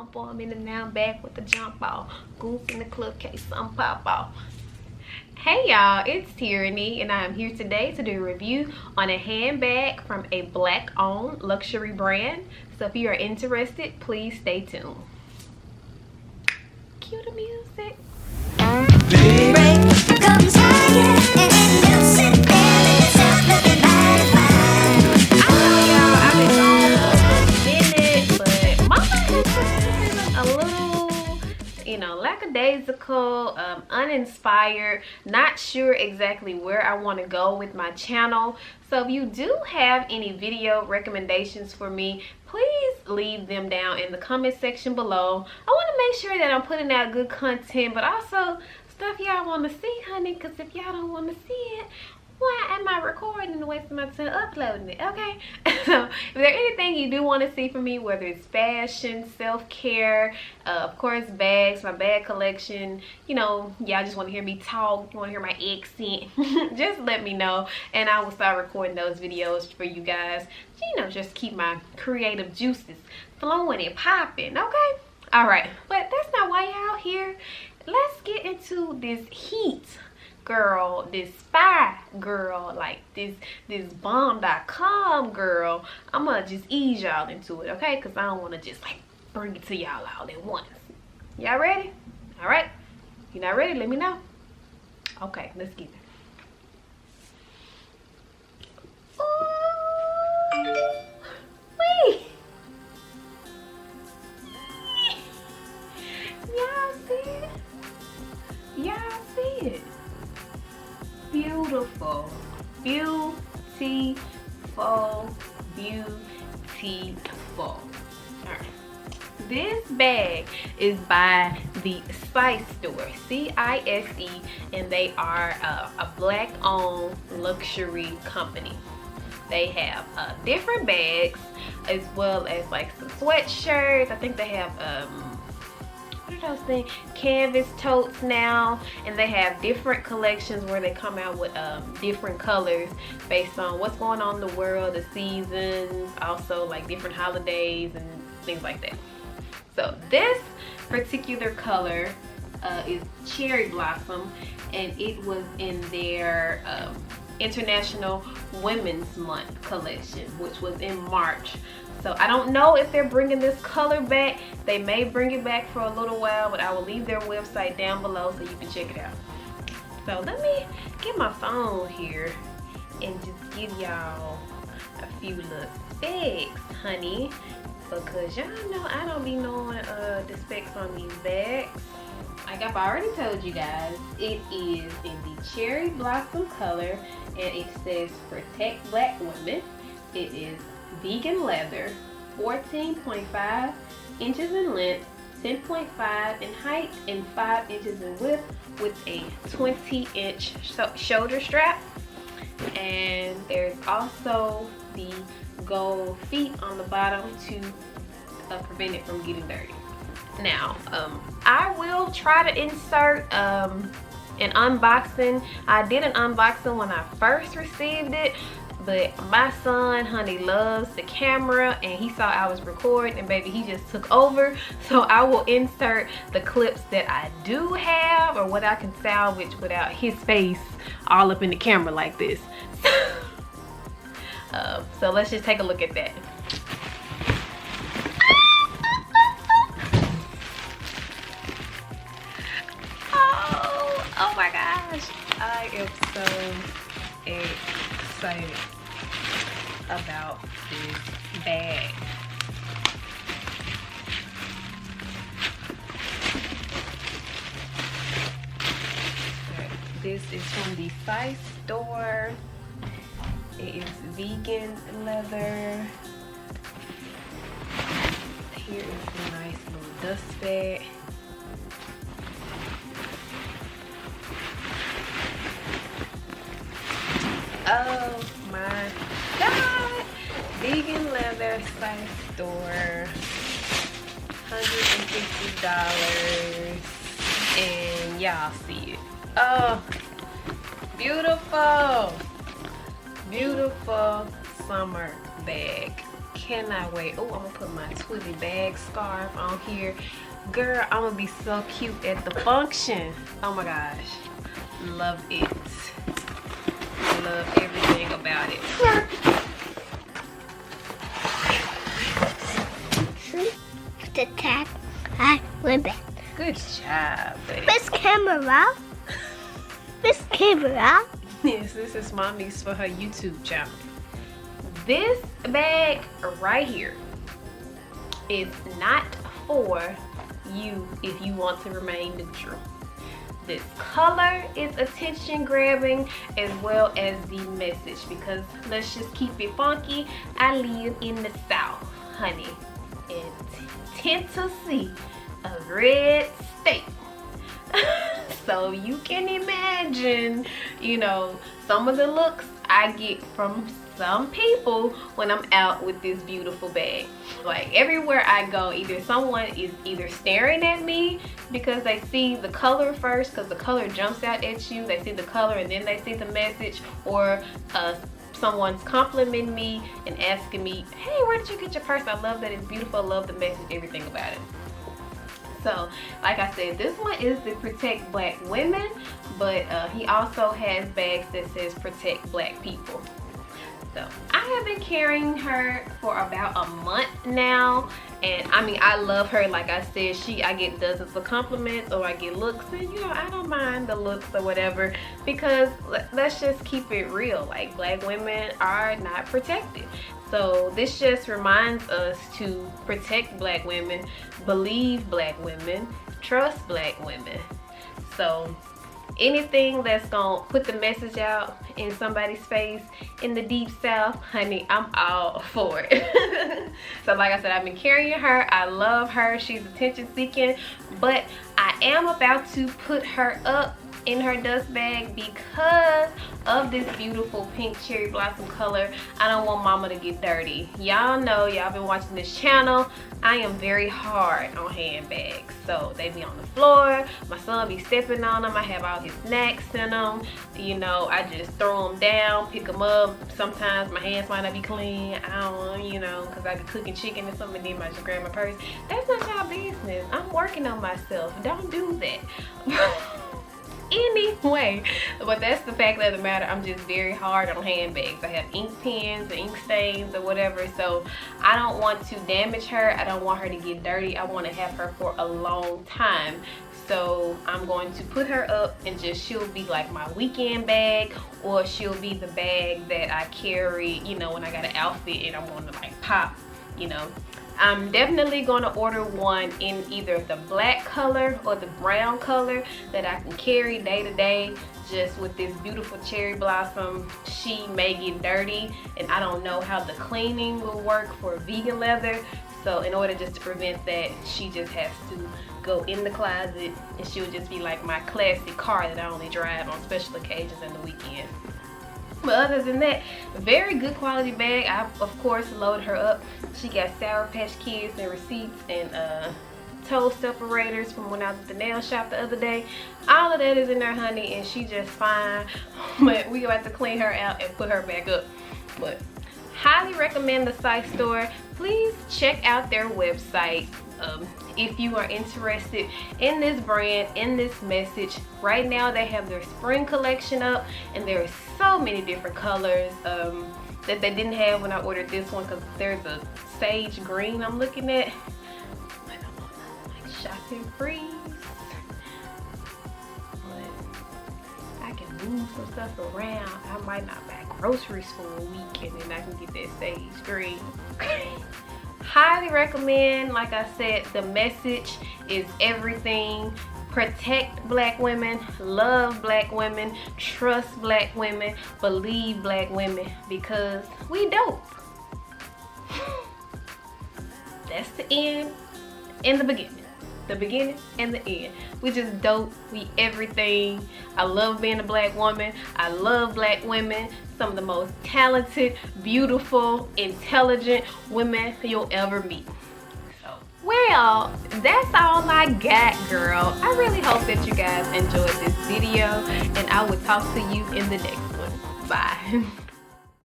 pump on. I'm in and now back with the jump ball. Goose in the club case, some pop off. Hey y'all, it's Tiereney and I am here today to do a review on a handbag from a black owned luxury brand. So if you are interested, please stay tuned. Cue the music. Lackadaisical, uninspired, not sure exactly where I want to go with my channel. So if you do have any video recommendations for me, please leave them down in the comment section below. I want to make sure that I'm putting out good content, but also stuff y'all want to see, honey, because if y'all don't want to see it, why am I recording and wasting my time uploading it? Okay. So if there's anything you do want to see from me, whether it's fashion, self-care, of course bags, my bag collection, you know, y'all just want to hear me talk, you want to hear my accent, just let me know and I will start recording those videos for you guys. You know, just keep my creative juices flowing and popping. Okay. All right, but that's not why y'all here. Let's get into this heat, girl, this spy girl, like this bomb.com girl. I'm gonna just ease y'all into it, okay? Because I don't want to just like bring it to y'all all at once. Y'all ready? All right. If you're not ready, let me know. Okay, let's get it. Wait. Y'all see it? Y'all see it? Beautiful, beautiful, beautiful. All right. This bag is by the Cise Store, C-I-S-E, and they are a black-owned luxury company. They have different bags as well as like some sweatshirts. I think they have what are those things? Canvas totes now, and they have different collections where they come out with different colors based on what's going on in the world, the seasons, also like different holidays and things like that. So this particular color is Cherry Blossom, and it was in their International Women's Month collection, which was in March. So I don't know if they're bringing this color back. They may bring it back for a little while, but I will leave their website down below so you can check it out. So let me get my phone here and just give y'all a few little specs, honey, because y'all know I don't be knowing the specs on these bags. Like I've already told you guys, it is in the Cherry Blossom color, and it says protect black women. It is vegan leather, 14.5 inches in length, 10.5 in height, and 5 inches in width, with a 20-inch shoulder strap. And there's also the gold feet on the bottom to prevent it from getting dirty. Now, I will try to insert an unboxing. I did an unboxing when I first received it, but my son, honey, loves the camera, and he saw I was recording, and baby, he just took over. So I will insert the clips that I do have, or what I can salvage without his face all up in the camera like this. So let's just take a look at that. Oh my gosh, I am so excited about this bag. Okay, this is from the Cise Store. It is vegan leather. Here is a nice little dust bag. Oh my god! Vegan leather, Cise Store, $150, and y'all see it. Oh, beautiful, beautiful summer bag. cannot wait. Oh, I'm gonna put my Twilly bag scarf on here. Girl, I'm gonna be so cute at the function. Oh my gosh. Love it. Love everything about it. The tag I ribbon. Good job, baby. This camera. This camera. Yes, this is mommy's for her YouTube channel. This bag right here is not for you if you want to remain neutral. This color is attention grabbing as well as the message, because let's just keep it funky. I live in the South, honey, in Tennessee, a red state. So you can imagine, you know, some of the looks I get from some people when I'm out with this beautiful bag. Like everywhere I go, either someone is either staring at me because they see the color first, because the color jumps out at you. They see the color and then they see the message, or someone's complimenting me and asking me, hey, where did you get your purse? I love that it's beautiful. I love the message, everything about it. So like I said, this one is to protect black women, but he also has bags that says protect black people. So I have been carrying her for about a month now, and I mean, I love her. Like I said, I get dozens of compliments, or I get looks, and you know, I don't mind the looks or whatever, because let's just keep it real. Like, black women are not protected. So this just reminds us to protect black women, believe black women, trust black women. So anything that's gonna put the message out in somebody's face in the deep South, honey, I'm all for it. So like I said, I've been carrying her. I love her. She's attention seeking, but I am about to put her up in her dust bag because of this beautiful pink cherry blossom color. I don't want mama to get dirty. Y'all know, y'all been watching this channel, I am very hard on handbags. So they be on the floor, my son be stepping on them, I have all his snacks in them, you know, I just throw them down, pick them up. Sometimes my hands might not be clean, I don't, you know, because I be cooking chicken or something, then I just grab my purse. That's not y'all business. I'm working on myself. Don't do that. Anyway, but that's the fact of the matter. I'm just very hard on handbags. I have ink pens or ink stains or whatever, so I don't want to damage her. I don't want her to get dirty. I want to have her for a long time. So I'm going to put her up, and just she'll be like my weekend bag, or she'll be the bag that I carry, you know, when I got an outfit and I want to like pop, you know. I'm definitely going to order one in either the black color or the brown color that I can carry day to day. Just with this beautiful cherry blossom, she may get dirty, and I don't know how the cleaning will work for vegan leather. So in order just to prevent that, she just has to go in the closet, and she'll just be like my classic car that I only drive on special occasions and the weekend. But other than that, very good quality bag. I of course loaded her up. She got Sour Patch Kids and receipts and toe separators from when I was at the nail shop the other day. All of that is in there, honey, and she just fine. But we about to clean her out and put her back up. But highly recommend the Cise Store. Please check out their website if you are interested in this brand, in this message. Right now they have their spring collection up, and there are so many different colors that they didn't have when I ordered this one, because there's a sage green I'm looking at. I don't want to like shop and freeze, but I can move some stuff around. I might not buy groceries for a week, and then I can get that sage green. Highly recommend. Like I said, the message is everything. Protect black women, love black women, trust black women, believe black women, because we dope. That's the end and the beginning. The beginning and the end. We just dope. We everything. I love being a black woman. I love black women. Some of the most talented, beautiful, intelligent women you'll ever meet. So, well, that's all I got, girl. I really hope that you guys enjoyed this video, and I will talk to you in the next one. Bye.